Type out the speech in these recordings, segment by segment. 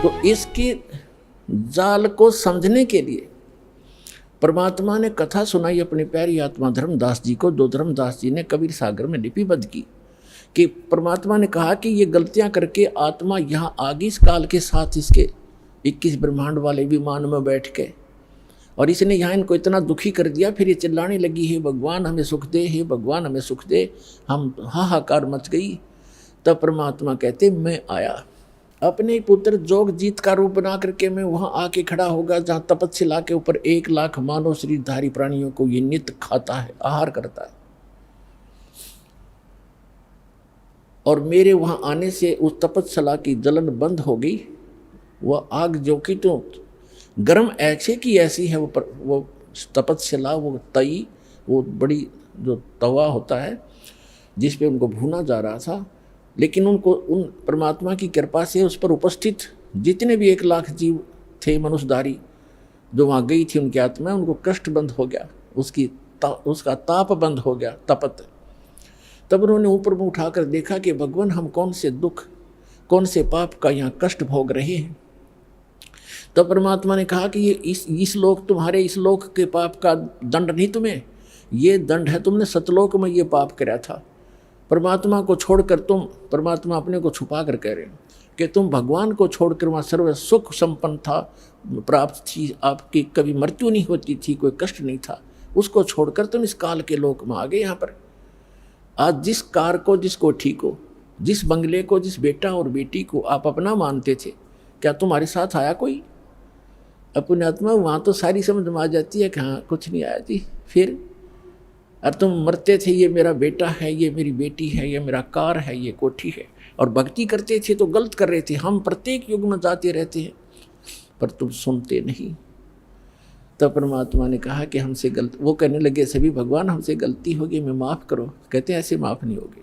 तो इसके जाल को समझने के लिए परमात्मा ने कथा सुनाई अपनी प्यारी आत्मा धर्मदास जी को, जो धर्मदास जी ने कबीर सागर में लिपिबद्ध की। कि परमात्मा ने कहा कि ये गलतियां करके आत्मा यहाँ आ गई इस काल के साथ, इसके 21 ब्रह्मांड वाले विमान में बैठ के, और इसने यहाँ इनको इतना दुखी कर दिया। फिर ये चिल्लाने लगी, हे भगवान हमें सुख दे, हे भगवान हमें सुख दे। हम हाहाकार मच गई। तब परमात्मा कहते मैं आया, अपने पुत्र जोगजीत का रूप बना करके मैं वहाँ आके खड़ा होगा जहाँ तपस्या के ऊपर 1 लाख मानव शरीरधारी प्राणियों को ये नित्य खाता है, आहार करता है। और मेरे वहाँ आने से उस तपस्या की जलन बंद हो गई। वह आग जो कि तो गर्म ऐसे की ऐसी है, वो तपस्या, वो तई, वो बड़ी जो तवा होता है जिस पे उनको भूना जा रहा था। लेकिन उनको उन परमात्मा की कृपा से उस पर उपस्थित जितने भी 1 लाख जीव थे मनुष्यधारी जो वहाँ गई थी, उनकी आत्मा, उनको कष्ट बंद हो गया, उसका ताप बंद हो गया, तपत। तब उन्होंने ऊपर में उठाकर देखा कि भगवान हम कौन से दुख, कौन से पाप का यहाँ कष्ट भोग रहे हैं। तब परमात्मा ने कहा कि ये इस लोक, तुम्हारे इस लोक के पाप का दंड नहीं तुम्हें, ये दंड है तुमने सतलोक में ये पाप कराया था। परमात्मा को छोड़कर तुम, परमात्मा अपने को छुपा कर कह रहे हैं कि तुम भगवान को छोड़कर वहाँ सर्व सुख संपन्न था, प्राप्त थी, आपकी कभी मृत्यु नहीं होती थी, कोई कष्ट नहीं था, उसको छोड़कर तुम इस काल के लोक में आ गए। यहाँ पर आज जिस कार को, जिसको ठीक हो, जिस बंगले को, जिस बेटा और बेटी को आप अपना मानते थे, क्या तुम्हारे साथ आया कोई? अपनी आत्मा वहाँ तो सारी समझ में आ जाती है कि हाँ कुछ नहीं आया जी। फिर और तुम मरते थे, ये मेरा बेटा है, ये मेरी बेटी है, ये मेरा कार है, ये कोठी है, और भक्ति करते थे तो गलत कर रहे थे। हम प्रत्येक युग में जाते रहते हैं पर तुम सुनते नहीं। तब परमात्मा ने कहा कि हमसे गलत, वो कहने लगे सभी भगवान हमसे गलती होगी, मैं माफ़ करो। कहते ऐसे माफ़ नहीं होगी।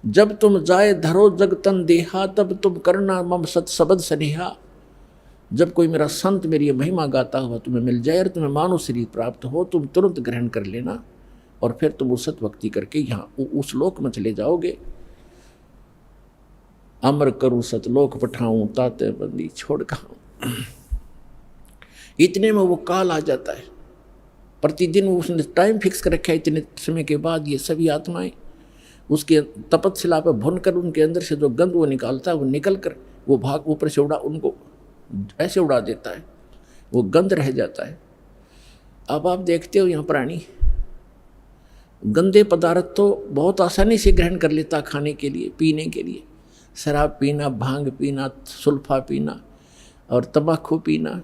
जब तुम जाए धरो जग तन देहा, तब तुम करना मम सत शब्द सनेहा। जब कोई मेरा संत मेरी महिमा गाता हुआ तुम्हें मिल जाए और तुम्हें मानव शरीर प्राप्त हो, तुम तुरंत ग्रहण कर लेना और फिर तुम उस सत्भक्ति करके यहाँ उस लोक में चले जाओगे। अमर करूँ सतलोक पठाऊँ, ताते बंदी छोड़ खाऊं। इतने में वो काल आ जाता है। प्रतिदिन उसने टाइम फिक्स कर रखा है, इतने समय के बाद ये सभी आत्माएं उसके तपस्या पर भुन कर उनके अंदर से जो गंध वो निकालता है, वो निकल कर वो भाग ऊपर से उनको ऐसे उड़ा देता है, वो गंध रह जाता है। अब आप देखते हो यहाँ प्राणी गंदे पदार्थ तो बहुत आसानी से ग्रहण कर लेता खाने के लिए, पीने के लिए। शराब पीना, भांग पीना, सुल्फा पीना और तंबाकू पीना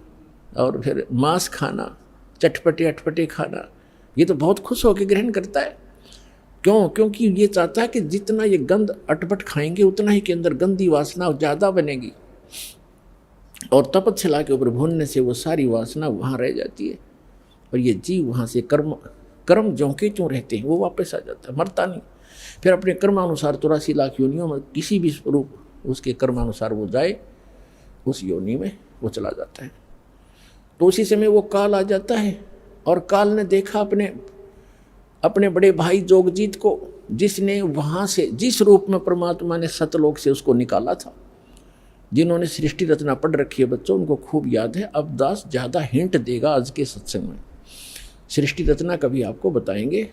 और फिर मांस खाना, चटपटे अटपटे खाना, ये तो बहुत खुश होकर ग्रहण करता है। क्यों? क्योंकि ये चाहता है कि जितना ये गंद अटपट खाएंगे उतना ही के अंदर गंदी वासना ज़्यादा बनेगी, और तपस्या के ऊपर भूनने से वो सारी वासना वहाँ रह जाती है और ये जीव वहाँ से कर्म ज्यों के त्यों रहते हैं, वो वापस आ जाता है, मरता नहीं। फिर अपने कर्मानुसार 84 लाख योनियों में किसी भी स्वरूप उसके कर्मानुसार वो जाए, उस योनि में वो चला जाता है। तो उसी समय वो काल आ जाता है, और काल ने देखा अपने बड़े भाई जोगजीत को, जिसने वहाँ से, जिस रूप में परमात्मा ने सतलोक से उसको निकाला था। जिन्होंने सृष्टि रचना पढ़ रखी है बच्चों, उनको खूब याद है। अब दास ज़्यादा हिंट देगा आज के सत्संग में। सृष्टि रचना कभी आपको बताएंगे,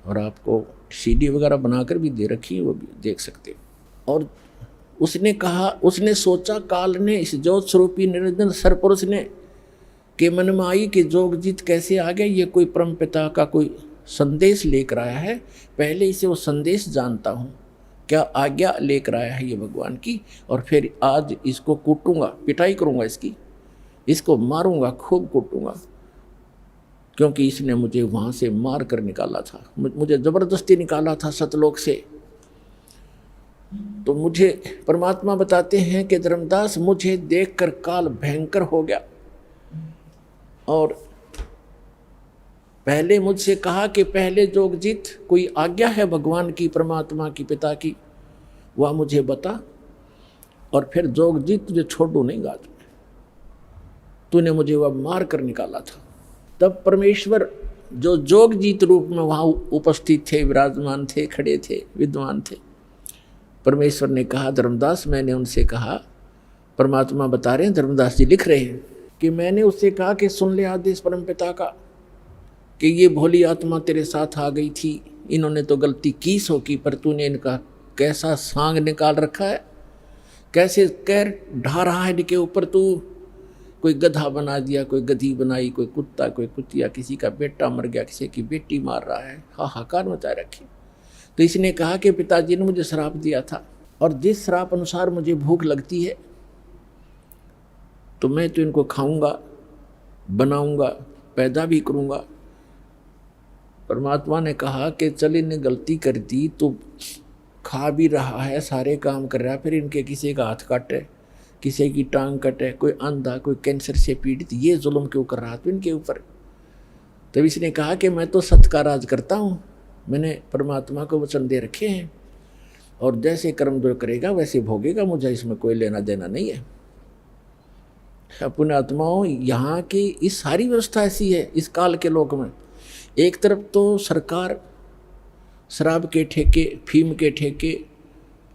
और आपको CD वगैरह बनाकर भी दे रखी है, वो भी देख सकते हो। और उसने कहा, उसने सोचा, काल ने, इस ज्योत स्वरूपी निरंजन सरपुरुष ने के मन में आई कि जोगजीत कैसे आ गया, ये कोई परम पिता का कोई संदेश लेकर आया है, पहले इसे वो संदेश जानता हूँ, क्या आज्ञा लेकर आया है ये भगवान की, और फिर आज इसको कूटूंगा, पिटाई करूँगा इसको मारूंगा, खूब कूटूंगा, क्योंकि इसने मुझे वहाँ से मार कर निकाला था, मुझे ज़बरदस्ती निकाला था सतलोक से। तो मुझे परमात्मा बताते हैं कि धर्मदास, मुझे देखकर काल भयंकर हो गया, और पहले मुझसे कहा कि पहले जोगजीत कोई आज्ञा है भगवान की, परमात्मा की, पिता की, वह मुझे बता, और फिर जोगजीत तुझे छोड़ू नहीं गा, तूने मुझे वह मार कर निकाला था। तब परमेश्वर जो जोगजीत रूप में वहाँ उपस्थित थे, विराजमान थे, खड़े थे, विद्वान थे, परमेश्वर ने कहा, धर्मदास मैंने उनसे कहा परमात्मा बता रहे हैं, धर्मदास जी लिख रहे हैं कि मैंने उससे कहा कि सुन ले आदेश परमपिता का कि ये भोली आत्मा तेरे साथ आ गई थी, इन्होंने तो गलती की सो की, पर तूने इनका कैसा सांग निकाल रखा है, कैसे कैर ढा रहा है इनके ऊपर तू। कोई गधा बना दिया, कोई गधी बनाई, कोई कुत्ता, कोई कुतिया, किसी का बेटा मर गया, किसी की बेटी मार रहा है, हाहाकार मचा रखी। तो इसने कहा कि पिताजी ने मुझे श्राप दिया था, और जिस श्राप अनुसार मुझे भूख लगती है तो मैं तो इनको खाऊंगा, बनाऊंगा, पैदा भी करूंगा। परमात्मा ने कहा कि चल इन्हें गलती कर दी, तो खा भी रहा है, सारे काम कर रहा है, फिर इनके किसी का हाथ काटे, किसी की टांग कटे, कोई अंधा, कोई कैंसर से पीड़ित, ये जुल्म क्यों कर रहा था इनके ऊपर। तब इसने कहा कि मैं तो सत्य का राज करता हूँ, मैंने परमात्मा को वचन दे रखे हैं, और जैसे कर्म जो करेगा वैसे भोगेगा, मुझे इसमें कोई लेना देना नहीं है। पुण्यात्माओं, यहाँ की इस सारी व्यवस्था ऐसी है इस काल के लोक में। एक तरफ तो सरकार शराब के ठेके, फीम के ठेके,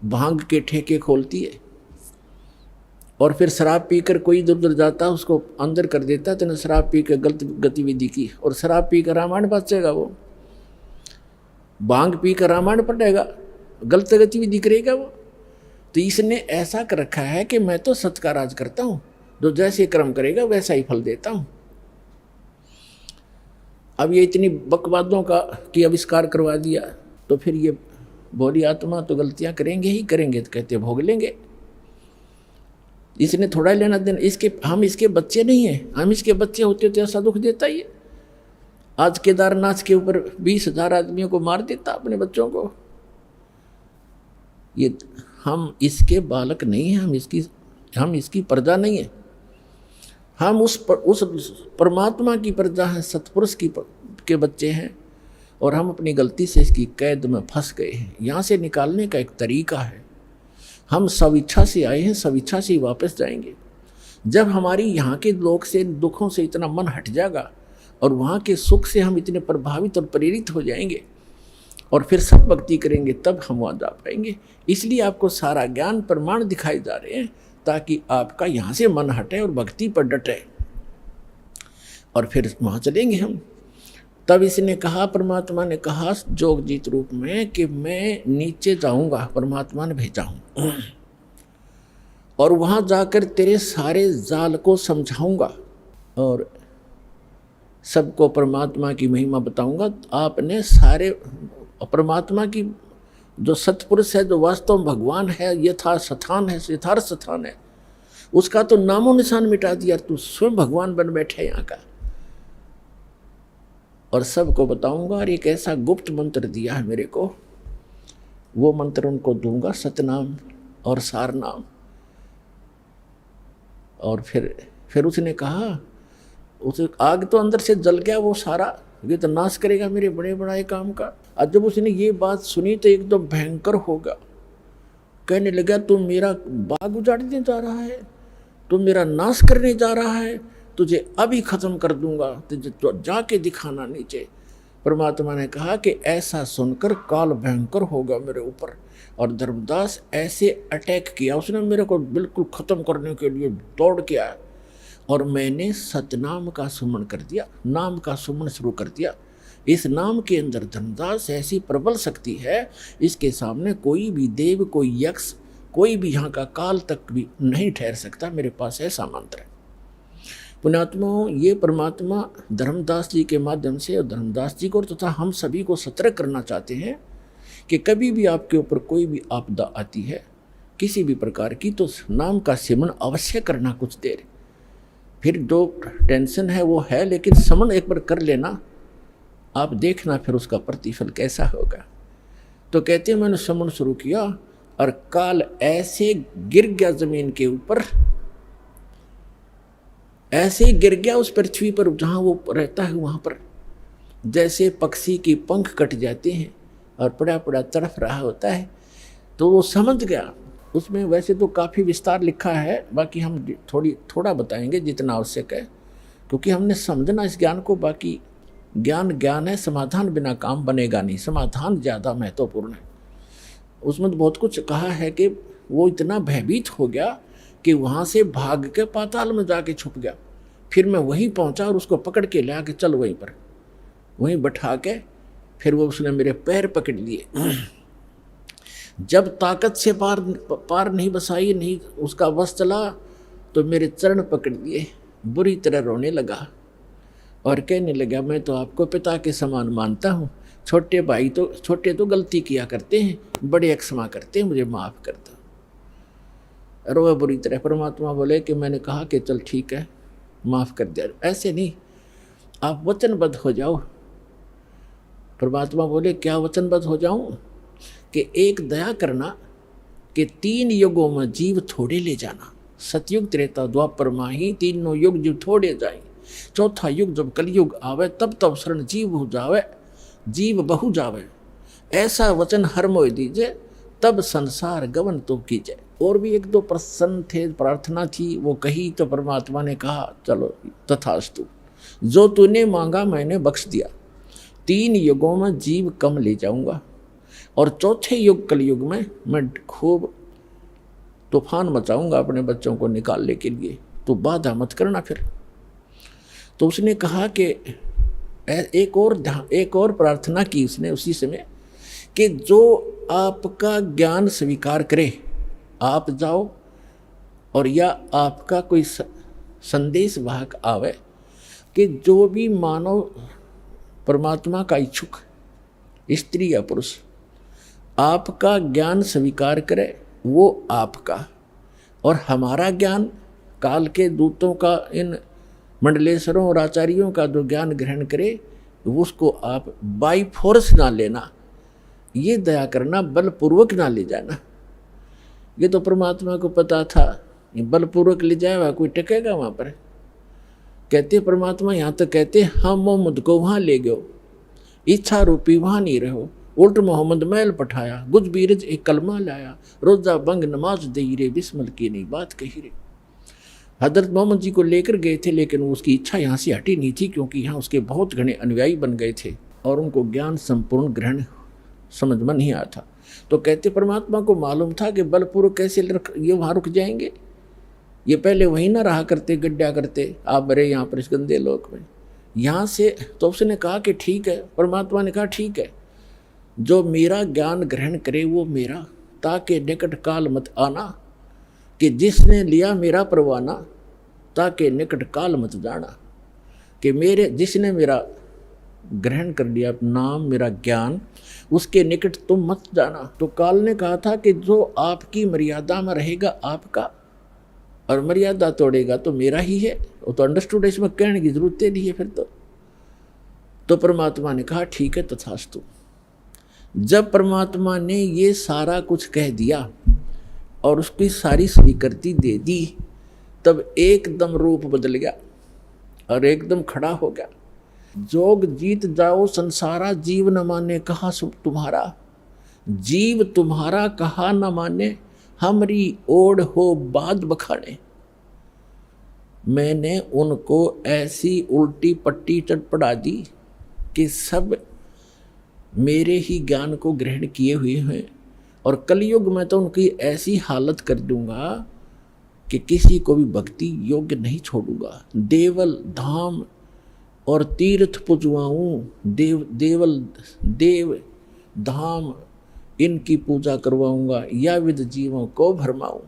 भांग के ठेके खोलती है, और फिर शराब पीकर कोई इधर उधर जाता है उसको अंदर कर देता है, तो शराब पी कर गलत गतिविधि की, और शराब पी कर रामायण बचेगा, वो भांग पी कर रामायण पढ़ेगा, गलत गतिविधि करेगा वो। तो इसने ऐसा कर रखा है कि मैं तो सत्य का राज करता हूँ, जो जैसे कर्म करेगा वैसा ही फल देता हूँ। अब ये इतनी बकवादों का की आविष्कार करवा दिया, तो फिर ये भोली आत्मा तो गलतियां करेंगे ही करेंगे, तो कहते भोग लेंगे। इसने थोड़ा लेना देना, हम इसके बच्चे नहीं हैं, हम इसके बच्चे होते तो ऐसा दुख देता ही है। आज केदारनाथ के ऊपर 20,000 आदमियों को मार देता अपने बच्चों को। ये हम इसके बालक नहीं हैं, हम इसकी प्रजा नहीं है, हम उस परमात्मा की प्रजा हैं, सतपुरुष के बच्चे हैं, और हम अपनी गलती से इसकी कैद में फंस गए हैं। यहाँ से निकालने का एक तरीका है, हम स्वेच्छा से आए हैं, स्वेच्छा से ही वापस जाएंगे। जब हमारी यहाँ के लोक से दुखों से इतना मन हट जाएगा और वहाँ के सुख से हम इतने प्रभावित और प्रेरित हो जाएंगे और फिर सब भक्ति करेंगे, तब हम वहाँ जा पाएंगे। इसलिए आपको सारा ज्ञान प्रमाण दिखाए जा रहे हैं, ताकि आपका यहाँ से मन हटे और भक्ति पर डटे, और फिर वहाँ चलेंगे हम। तब इसने कहा, परमात्मा ने कहा जोगजीत रूप में कि मैं नीचे जाऊंगा, परमात्मा ने भेजा हूँ, और वहाँ जाकर तेरे सारे जाल को समझाऊंगा और सबको परमात्मा की महिमा बताऊंगा। आपने सारे परमात्मा की जो सतपुरुष है, जो वास्तव में भगवान है, यथार्थ स्थान है, उसका तो नामो निशान मिटा दिया, तू स्वयं भगवान बन बैठे यहाँ का। और सबको बताऊंगा, और एक ऐसा गुप्त मंत्र दिया है मेरे को, वो मंत्र उनको दूंगा, सतनाम और सार नाम। और फिर उसने कहा, उसे आग तो अंदर से जल गया वो सारा, ये तो नाश करेगा मेरे बड़े बड़ाए काम का। और जब उसने ये बात सुनी तो एकदम भयंकर होगा, कहने लगा तू मेरा बाग उजाड़ने जा रहा है, तू मेरा नाश करने जा रहा है, तुझे अभी खत्म कर दूंगा, तुझे तो जाके दिखाना नीचे। परमात्मा ने कहा कि ऐसा सुनकर काल भयंकर होगा मेरे ऊपर। और धर्मदास ऐसे अटैक किया, उसने मेरे को बिल्कुल ख़त्म करने के लिए दौड़ के आया, और मैंने सतनाम का सुमन कर दिया, नाम का सुमन शुरू कर दिया। इस नाम के अंदर धर्मदास ऐसी प्रबल शक्ति है, इसके सामने कोई भी देव, कोई यक्ष, कोई भी यहाँ का काल तक भी नहीं ठहर सकता। मेरे पास ऐसा मंत्र है। पुण्यात्माओं, ये परमात्मा धर्मदास जी के माध्यम से, और धर्मदास जी को तथा हम सभी को सतर्क करना चाहते हैं कि कभी भी आपके ऊपर कोई भी आपदा आती है किसी भी प्रकार की, तो नाम का सिमरन अवश्य करना कुछ देर। फिर जो टेंशन है वो है, लेकिन समन एक बार कर लेना, आप देखना फिर उसका प्रतिफल कैसा होगा। तो कहते हैं मैंने समन शुरू किया और काल ऐसे गिर गया जमीन के ऊपर, ऐसे गिर गया उस पृथ्वी पर जहाँ वो रहता है वहाँ पर, जैसे पक्षी की पंख कट जाते हैं और पड़ा पड़ा तड़फ रहा होता है। तो वो समझ गया। उसमें वैसे तो काफ़ी विस्तार लिखा है, बाकी हम थोड़ा बताएंगे जितना आवश्यक है, क्योंकि हमने समझना इस ज्ञान को। बाकी ज्ञान है, समाधान बिना काम बनेगा नहीं, समाधान ज़्यादा महत्वपूर्ण है। उसमें तो बहुत कुछ कहा है कि वो इतना भयभीत हो गया कि वहाँ से भाग के पाताल में जाके छुप गया। फिर मैं वहीं पहुँचा और उसको पकड़ के ले आके चल वहीं पर, वहीं बैठा के फिर वो उसने मेरे पैर पकड़ लिए। जब ताकत से पार नहीं बसाई, नहीं उसका बस चला, तो मेरे चरण पकड़ लिए, बुरी तरह रोने लगा और कहने लगा, मैं तो आपको पिता के समान मानता हूँ, छोटे तो गलती किया करते हैं, बड़े क्षमा करते हैं, मुझे माफ़ कर दो। रोया बुरी तरह। परमात्मा बोले कि मैंने कहा कि चल ठीक है, माफ़ कर दिया, ऐसे नहीं, आप वचनबद्ध हो जाओ। परमात्मा बोले क्या वचनबद्ध हो जाऊं? कि एक दया करना कि 3 युगों में जीव थोड़े ले जाना, सतयुग त्रेता द्वापर माही, तीनों युग जीव थोड़े जाए, चौथा युग जब कलयुग आवे, तब शरण जीव हो जावे, जीव बहु जावे, ऐसा वचन हर मोह दीजे, तब संसार गवन तो कीजिए। और भी 1-2 प्रश्न थे, प्रार्थना थी, वो कही तो परमात्मा ने कहा चलो तथास्तु, जो तूने मांगा मैंने बख्श दिया। 3 युगों में जीव कम ले जाऊंगा और चौथे युग कलयुग में मैं खूब तूफान मचाऊंगा अपने बच्चों को निकालने के लिए, तो बाधा मत करना फिर। तो उसने कहा कि एक और प्रार्थना की उसने उसी समय कि जो आपका ज्ञान स्वीकार करे, आप जाओ, और या आपका कोई संदेश वाहक आवे कि जो भी मानव परमात्मा का इच्छुक, स्त्री या पुरुष, आपका ज्ञान स्वीकार करे, वो आपका और हमारा ज्ञान, काल के दूतों का, इन मंडलेश्वरों और आचार्यों का जो ज्ञान ग्रहण करे, उसको आप बाई फोर्स ना लेना, ये दया करना, बलपूर्वक ना ले जाना। ये तो परमात्मा को पता था, ये बलपूर्वक ले जाएगा कोई टकेगा वहाँ पर। कहते परमात्मा यहाँ तो कहते हम मोहम्मद को वहाँ ले गयो, इच्छा रूपी वहाँ नहीं रहो, उल्ट मोहम्मद मैल पठाया, गुज बीरज एक कलमा लाया, रोजा बंग नमाज दे रे, बिस्मिल की नहीं बात कही रे। हजरत मोहम्मद जी को लेकर गए थे, लेकिन उसकी इच्छा यहाँ से हटी नहीं थी, क्योंकि यहाँ उसके बहुत घने अनुयायी बन गए थे और उनको ज्ञान संपूर्ण ग्रहण समझ में नहीं आया था। तो कहते परमात्मा को मालूम था कि बलपूर्वक कैसे ये वहाँ रुक जाएंगे, ये पहले वहीं ना रहा करते, गड्ढा करते, आप बड़े यहाँ पर इस गंदे लोक में, यहाँ से। तो उसने कहा कि ठीक है, परमात्मा ने कहा ठीक है, जो मेरा ज्ञान ग्रहण करे वो मेरा, ताकि निकट काल मत आना, कि जिसने लिया मेरा परवाना, ताकि निकट काल मत जाना, कि मेरे जिसने मेरा ग्रहण कर लिया नाम, मेरा ज्ञान, उसके निकट तुम मत जाना। तो काल ने कहा था कि जो आपकी मर्यादा में रहेगा आपका, और मर्यादा तोड़ेगा तो मेरा ही है। वो तो अंडरस्टूड, इसमें कहने की जरूरत नहीं है फिर तो परमात्मा ने कहा ठीक है तथास्तु। जब परमात्मा ने ये सारा कुछ कह दिया और उसकी सारी स्वीकृति दे दी, तब एकदम रूप बदल गया और एकदम खड़ा हो गया। जोग जीत जाओ संसारा, जीव न माने कहा सुख तुम्हारा, जीव तुम्हारा कहा न माने, हमरी ओढ़ हो बाद बखाने। मैंने उनको ऐसी उल्टी पट्टी चटपटा दी कि सब मेरे ही ज्ञान को ग्रहण किए हुए हैं, और कलयुग में तो उनकी ऐसी हालत कर दूंगा कि किसी को भी भक्ति योग्य नहीं छोड़ूंगा। देवल धाम और तीर्थ पुजवाऊँ, देव धाम इनकी पूजा करवाऊंगा, या विद जीवों को भरमाऊं।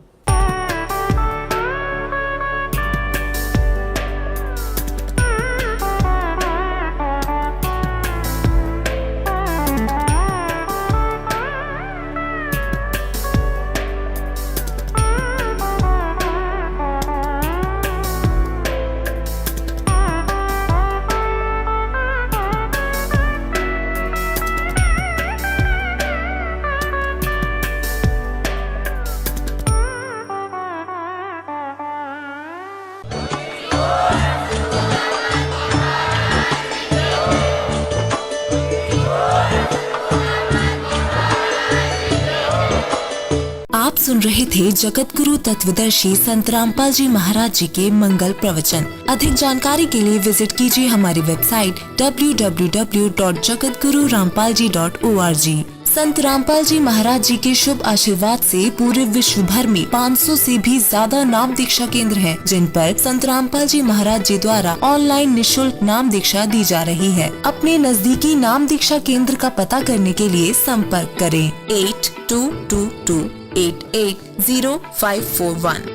आप सुन रहे थे जगत गुरु तत्वदर्शी संत रामपाल जी महाराज जी के मंगल प्रवचन। अधिक जानकारी के लिए विजिट कीजिए हमारी वेबसाइट www.jagatgururampalji.org। संत रामपाल जी महाराज जी के शुभ आशीर्वाद से पूरे विश्व भर में 500 से भी ज्यादा नाम दीक्षा केंद्र हैं, जिन पर संत रामपाल जी महाराज जी द्वारा ऑनलाइन निशुल्क नाम दीक्षा दी जा रही है। अपने नजदीकी नाम दीक्षा केंद्र का पता करने के लिए संपर्क करें 8222880541।